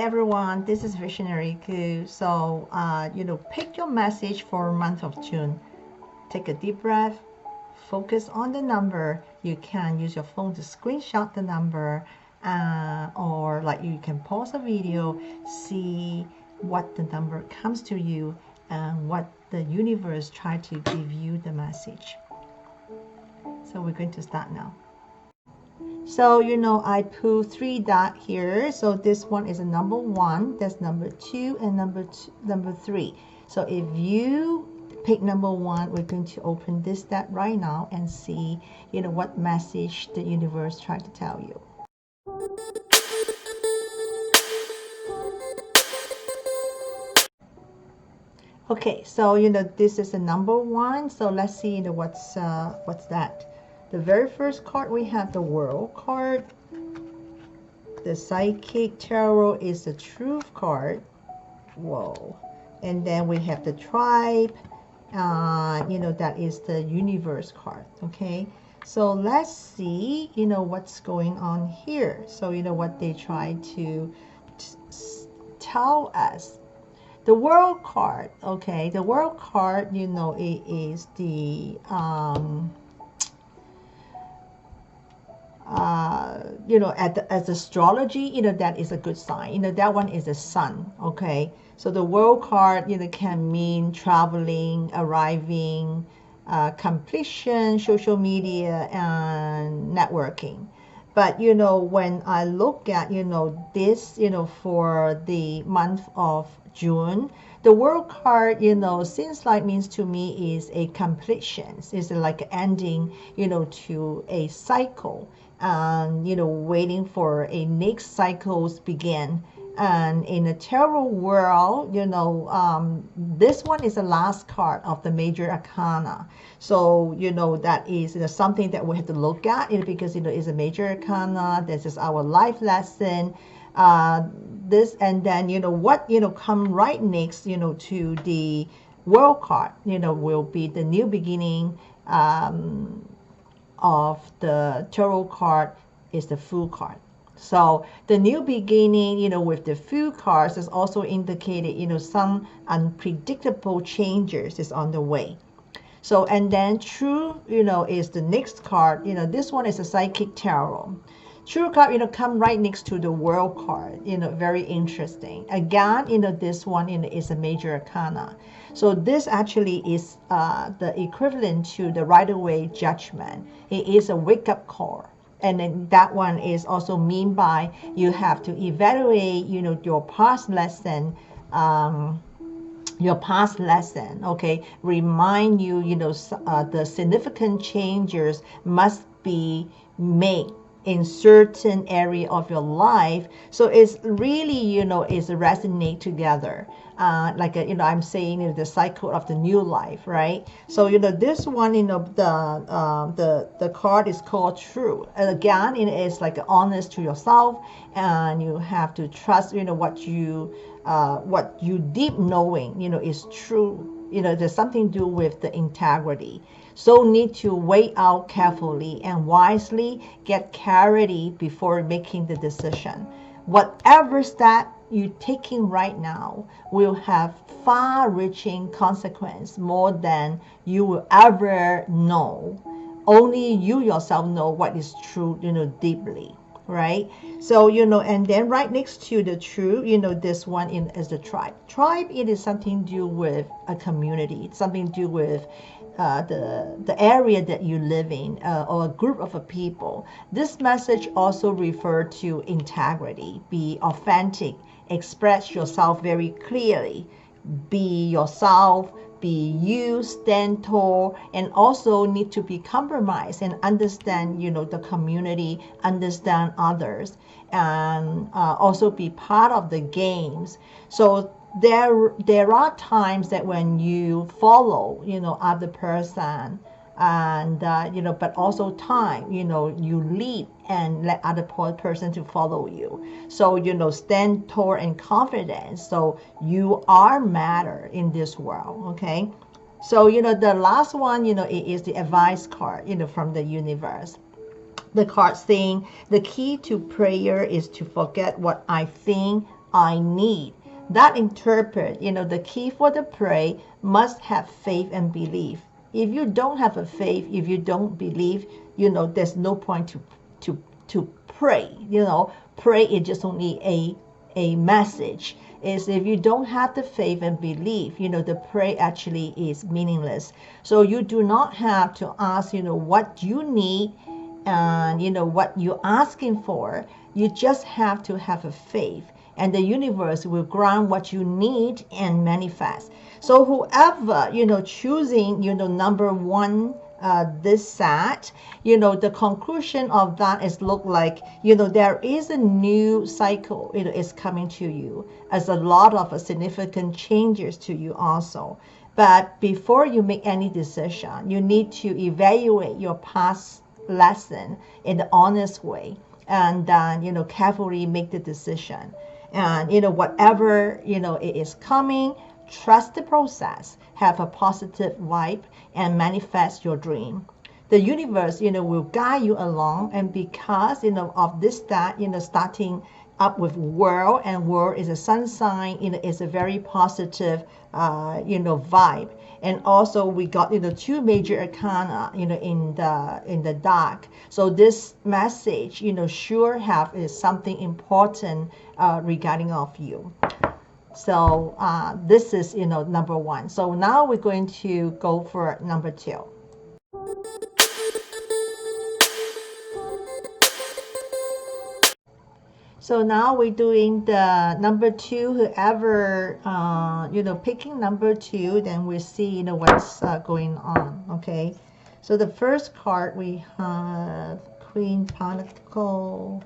everyone, this is Visionary Ku. So, pick your message for month of June. Take a deep breath, focus on the number. You can use your phone to screenshot the number, or like you can pause the video, see what the number comes to you and what the universe try to give you the message. So we're going to start now. So, I put 3 dots here. So this one is a number 1, that's number 2, and number 3. So if you pick number 1, we're going to open this deck right now and see, what message the universe tried to tell you. Okay, so this is a number 1. So let's see what's that. The very first card, we have the World card. The Psychic Tarot is the Truth card. Whoa. And then we have the Tribe. That is the Universe card. Okay. So let's see, what's going on here. So, what they try to tell us. The World card. Okay. The World card, it is the... as astrology, that is a good sign. That one is the sun. Okay, so the World card, can mean traveling, arriving, completion, social media, and networking. But when I look at this, for the month of June, the World card, seems like means to me is a completion. It's like ending, to a cycle. And waiting for a next cycles begin. And in the tarot world, this one is the last card of the major arcana. So that is something that we have to look at, because is a major arcana. This is our life lesson. This, and then what come right next to the World card will be the new beginning. Of the tarot card is the Fool card. So the new beginning, with the Fool cards is also indicated, some unpredictable changes is on the way. So, and then True, is the next card. This one is a Psychic Tarot. True card, come right next to the World card. Very interesting. Again, this one, is a major arcana. So this actually is the equivalent to the right-away judgment. It is a wake-up call. And then that one is also mean by you have to evaluate, your past lesson, okay? Remind you, the significant changes must be made in certain area of your life. So it's really, is resonate together. I'm saying the cycle of the new life, right? So, this one, the card is called True. And again, it is like honest to yourself, and you have to trust, what you deep knowing, is true. There's something to do with the integrity. So need to weigh out carefully and wisely, get clarity before making the decision. Whatever step you're taking right now will have far-reaching consequence, more than you will ever know. Only you yourself know what is true, deeply, right? So, and then right next to the True, this one is the Tribe. Tribe, it is something to do with a community, something to do with the area that you live in, or a group of people. This message also refers to integrity. Be authentic, express yourself very clearly, be yourself, be you, stand tall, and also need to be compromised and understand, the community, understand others, and also be part of the games. So there are times that when you follow, other person, and but also time, you lead and let other person to follow you. So stand tall and confident. So you are matter in this world. Okay, so the last one, it is the advice card, from the universe. The card saying the key to prayer is to forget what I think I need. That interpret, the key for the pray must have faith and belief. If you don't have a faith, if you don't believe, there's no point to to pray. Pray is just only a message. Is if you don't have the faith and belief, the pray actually is meaningless. So you do not have to ask, what you need and what you're asking for. You just have to have a faith, and the universe will grant what you need and manifest. So whoever choosing number one, this set, the conclusion of that is look like there is a new cycle is coming to you, as a lot of significant changes to you also. But before you make any decision, you need to evaluate your past lesson in the honest way, and then carefully make the decision. And whatever it is coming, trust the process, have a positive vibe, and manifest your dream. The universe will guide you along. And because of this, that starting up with world, and world is a sun sign, is a very positive vibe. And also we got two major arcana in the dark. So this message sure have is something important regarding of you. So this is number one. So now we're going to go for number two. So now we're doing the number two. Whoever picking number two, then we see what's going on. Okay. So the first card we have Queen Pentacle.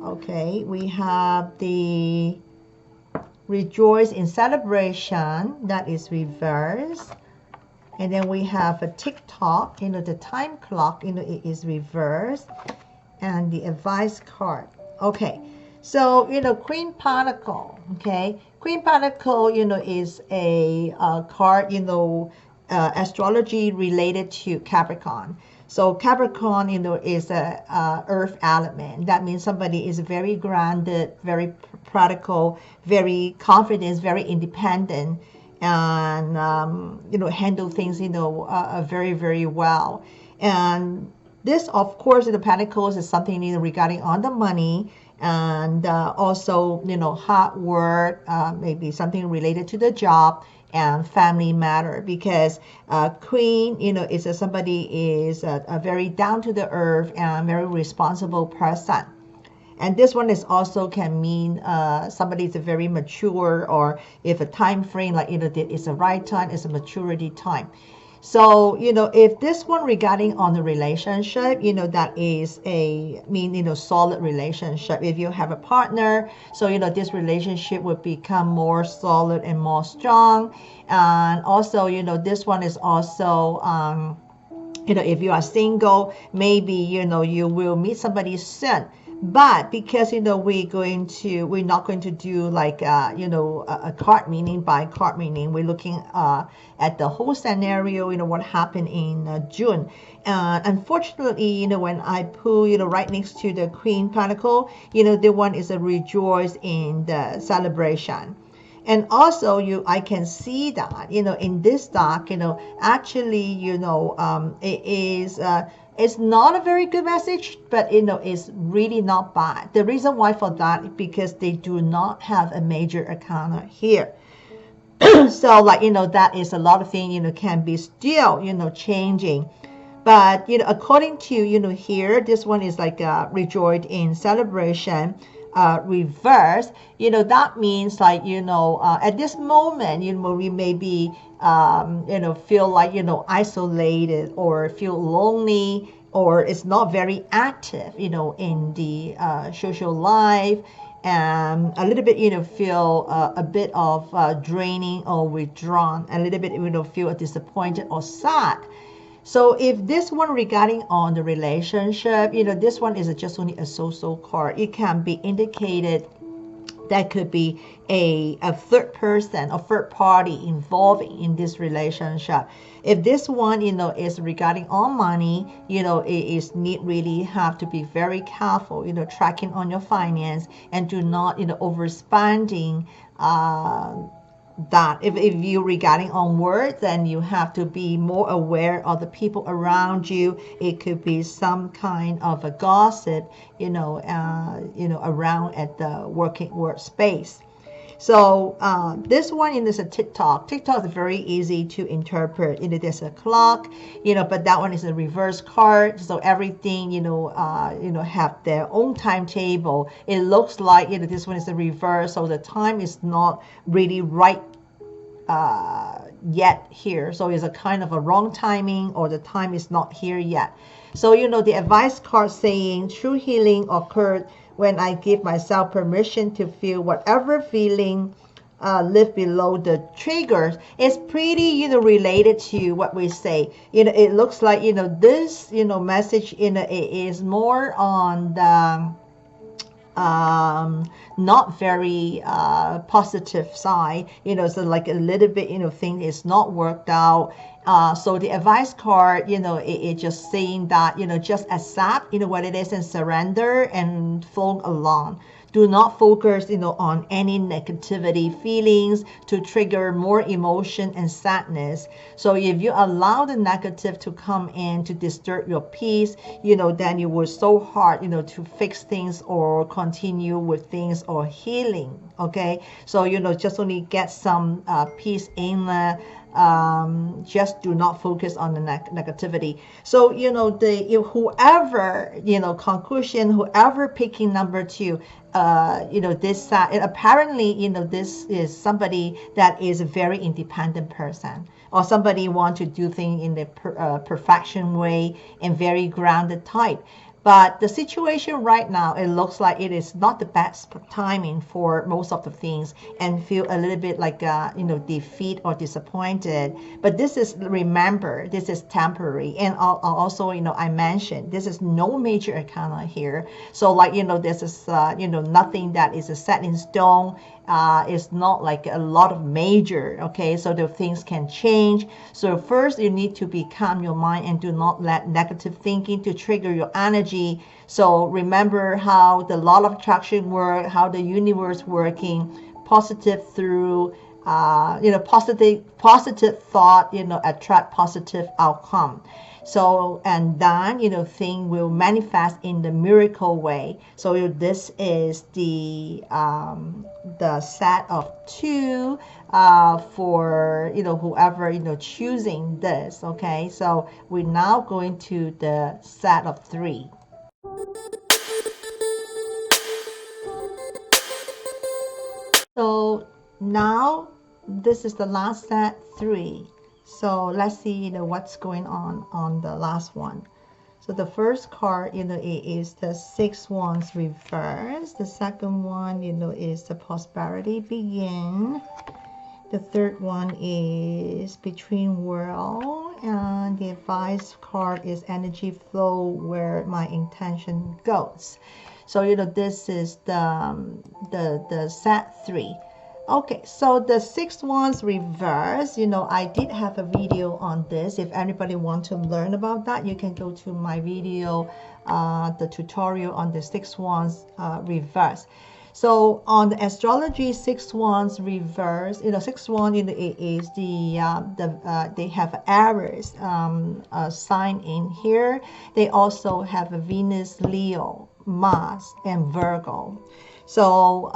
Okay, we have the Rejoice in Celebration, that is reversed. And then we have a tick-tock, the time clock, it is reversed. And the advice card. Okay, so Queen Pentacle. Okay, Queen Pentacle is a card astrology related to Capricorn. So Capricorn is a earth element. That means somebody is very grounded, very practical, very confident, very independent, and handle things very, very well. And this, of course, the Pentacles is something regarding on the money, and also hard work, maybe something related to the job and family matter, because Queen is somebody is a very down to the earth and very responsible person. And this one is also can mean somebody is a very mature, or if a time frame like it's a right time, it's a maturity time. So, if this one regarding on the relationship, that is solid relationship. If you have a partner, so, this relationship would become more solid and more strong. And also, this one is also, if you are single, maybe, you will meet somebody soon. But because we're not going to do like a card meaning by card meaning. We're looking at the whole scenario, what happened in June. Unfortunately, when I pull right next to the Queen Pentacle, the one is a rejoice in the celebration. And also I can see that in this deck actually it is it's not a very good message, but it's really not bad. The reason why for that is because they do not have a major arcana here. So like that is a lot of things can be still changing. But according to here, this one is like rejoice in celebration, reverse. That means like at this moment we may be feel like isolated, or feel lonely, or it's not very active in the social life, and a little bit feel a bit of draining or withdrawn, a little bit feel disappointed or sad. So if this one regarding on the relationship, this one is just only a so-so card. It can be indicated that could be a third person or third party involving in this relationship. If this one, is regarding on money, it is need really have to be very careful, tracking on your finance, and do not, overspending, that if you regarding on words, then you have to be more aware of the people around you. It could be some kind of a gossip, around at the working workspace. So this one is a TikTok. TikTok is very easy to interpret. There's a clock, but that one is a reverse card. So everything, have their own timetable. It looks like, this one is a reverse. So the time is not really right yet here. So it's a kind of a wrong timing, or the time is not here yet. So, the advice card saying true healing occurred when I give myself permission to feel whatever feeling live below the triggers. It's pretty, related to what we say. It looks like, this, message, it is more on the not very positive side, so like a little bit, thing is not worked out. So the advice card, it just saying that, just accept, what it is and surrender and flow along. Do not focus, on any negativity feelings to trigger more emotion and sadness. So if you allow the negative to come in to disturb your peace, then you will so hard, to fix things or continue with things or healing. Okay. So, just only get some peace in there. Just do not focus on the negativity. So whoever, conclusion, whoever picking number 2, this apparently, this is somebody that is a very independent person, or somebody want to do things in the perfection way and very grounded type. But the situation right now, it looks like it is not the best timing for most of the things, and feel a little bit like, defeat or disappointed. But this is, remember, this is temporary. And also, I mentioned, this is no major arcana here. So like, this is, nothing that is a set in stone. It's not like a lot of major, okay? So the things can change. So first you need to be calm your mind and do not let negative thinking to trigger your energy. So remember how the law of attraction work, how the universe working, positive through, positive thought, attract positive outcome. So, and then, thing will manifest in the miracle way. So this is the set of 2 for, whoever, choosing this. Okay. So we're now going to the set of 3. So now this is the last set, 3. So let's see, what's going on the last one. So the first card, it is the 6 Wands reverse. The second one, is the prosperity begin. The third one is between world, and the advice card is energy flow where my intention goes. So this is the set 3. Okay, so the 6 Wands reverse, I did have a video on this. If anybody want to learn about that, you can go to my video, the tutorial on the 6 Wands reverse. So on the astrology, 6 Wands reverse, 6 Wands, it is they have Aries sign in here. They also have a Venus, Leo, Mars, and Virgo. So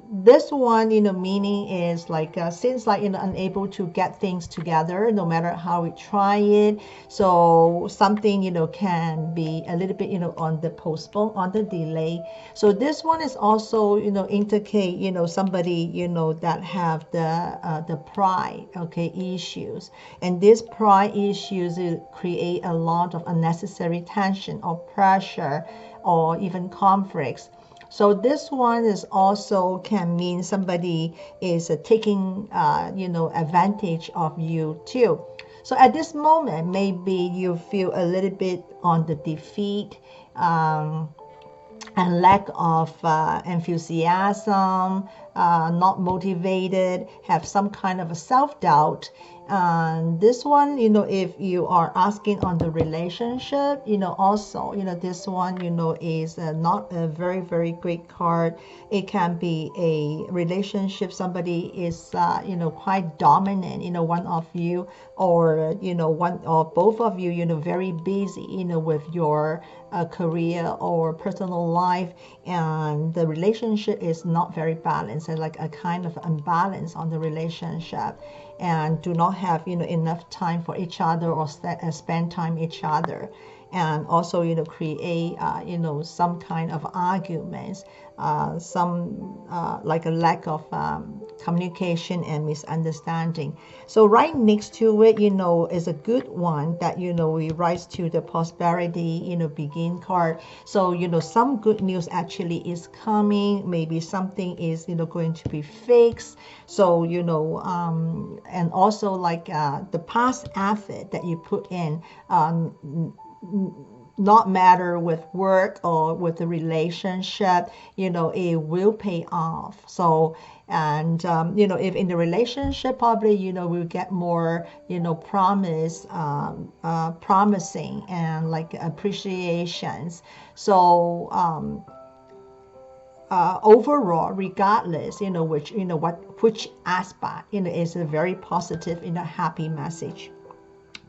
this one, meaning is like, since like, unable to get things together, no matter how we try it. So something, can be a little bit, on the postpone, on the delay. So this one is also, indicate, somebody, that have the pride, okay, issues. And these pride issues create a lot of unnecessary tension or pressure or even conflicts. So this one is also can mean somebody is taking, advantage of you too. So at this moment, maybe you feel a little bit on the defeat, and lack of enthusiasm, not motivated, have some kind of a self-doubt. And this one, if you are asking on the relationship, also, this one, is not a very, very great card. It can be a relationship. Somebody is, quite dominant, one of you, or, one or both of you, very busy, with your career or personal life, and the relationship is not very balanced, and like a kind of imbalance on the relationship, and do not have enough time for each other, or spend time each other, and also create some kind of arguments, some like a lack of communication and misunderstanding. So right next to it, is a good one that we rise to the prosperity begin card. So some good news actually is coming. Maybe something is going to be fixed. So and also like the past effort that you put in, not matter with work or with the relationship, it will pay off. So, and if in the relationship, probably we'll get more promising and like appreciations. So overall, regardless which aspect, is a very positive, happy message.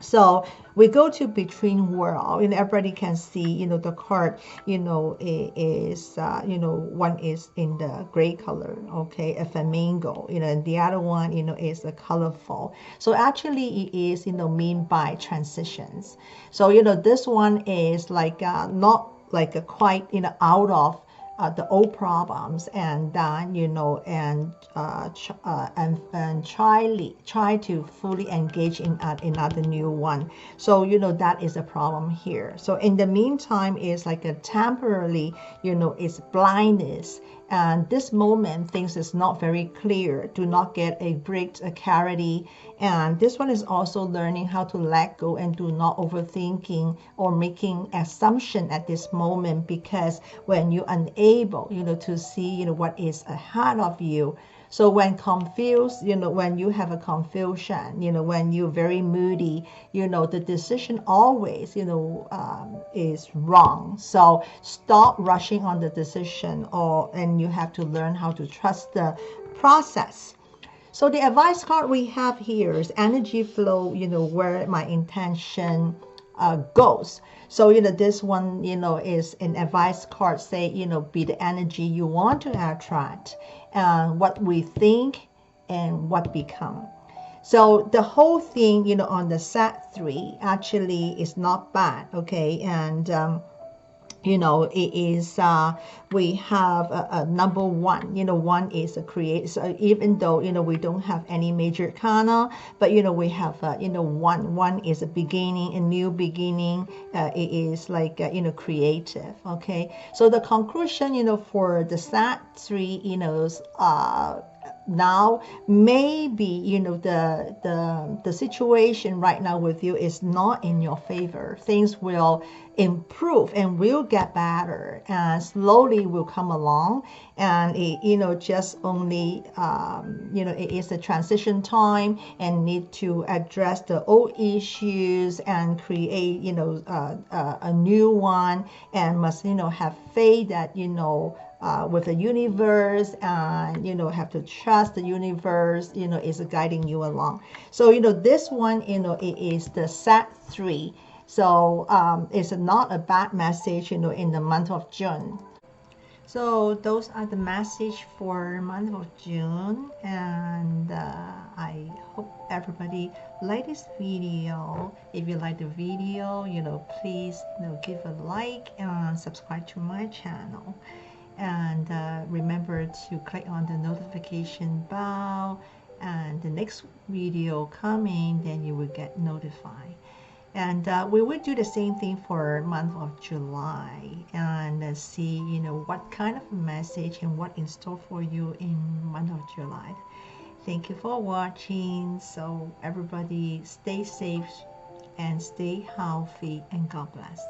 So we go to between world, and everybody can see, the card, is, one is in the gray color, okay, a flamingo, and the other one, is a colorful. So actually it is, mean by transitions. So, this one is like, not like a quite, out of the old problems, and then and try to fully engage in another new one. So that is a problem here. So in the meantime, is like a temporarily, it's blindness, and this moment things is not very clear, do not get a great clarity. And this one is also learning how to let go and do not overthinking or making assumption at this moment, because when you're unable to see what is ahead of you. So when confused, when you have a confusion, when you're very moody, the decision always, is wrong. So stop rushing on the decision, and you have to learn how to trust the process. So the advice card we have here is energy flow, where my intention goes. So, this one, is an advice card, say, be the energy you want to attract, and what we think and what become. So the whole thing, on the set 3 actually is not bad, okay? And it is, we have a number one, one is a create. So even though we don't have any major arcana, but we have one is a beginning, a new beginning. It is like creative. Okay, so the conclusion for the set 3, now maybe the situation right now with you is not in your favor. Things will improve and will get better, and slowly will come along, and it just only it is a transition time, and need to address the old issues and create a new one, and must have faith that with the universe, and have to trust the universe is guiding you along. So this one it is the set 3. So it's not a bad message in the month of June. So those are the message for month of June, and I hope everybody like this video. If you like the video, please give a like and subscribe to my channel. And remember to click on the notification bell, and the next video coming, then you will get notified. And we will do the same thing for month of July, and see what kind of message and what in store for you in month of July. Thank you for watching. So everybody stay safe and stay healthy, and God bless.